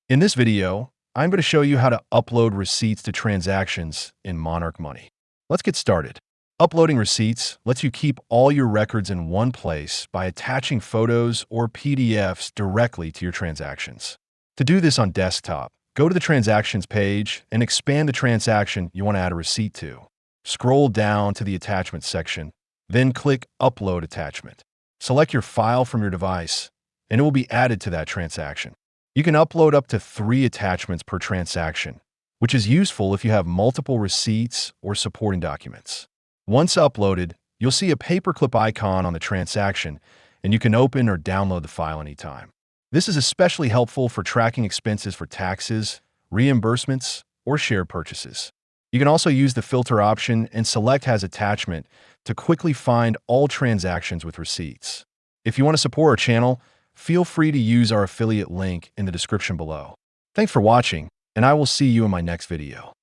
In this video, I'm going to show you how to upload receipts to transactions in Monarch Money. Let's get started. Uploading receipts lets you keep all your records in one place by attaching photos or PDFs directly to your transactions. To do this on desktop, go to the Transactions page and expand the transaction you want to add a receipt to. Scroll down to the Attachments section, then click Upload Attachment. Select your file from your device, and it will be added to that transaction. You can upload up to 3 attachments per transaction, which is useful if you have multiple receipts or supporting documents. Once uploaded, you'll see a paperclip icon on the transaction, and you can open or download the file anytime. This is especially helpful for tracking expenses for taxes, reimbursements, or shared purchases. You can also use the filter option and select as attachment to quickly find all transactions with receipts. If you want to support our channel, feel free to use our affiliate link in the description below. Thanks for watching, and I will see you in my next video.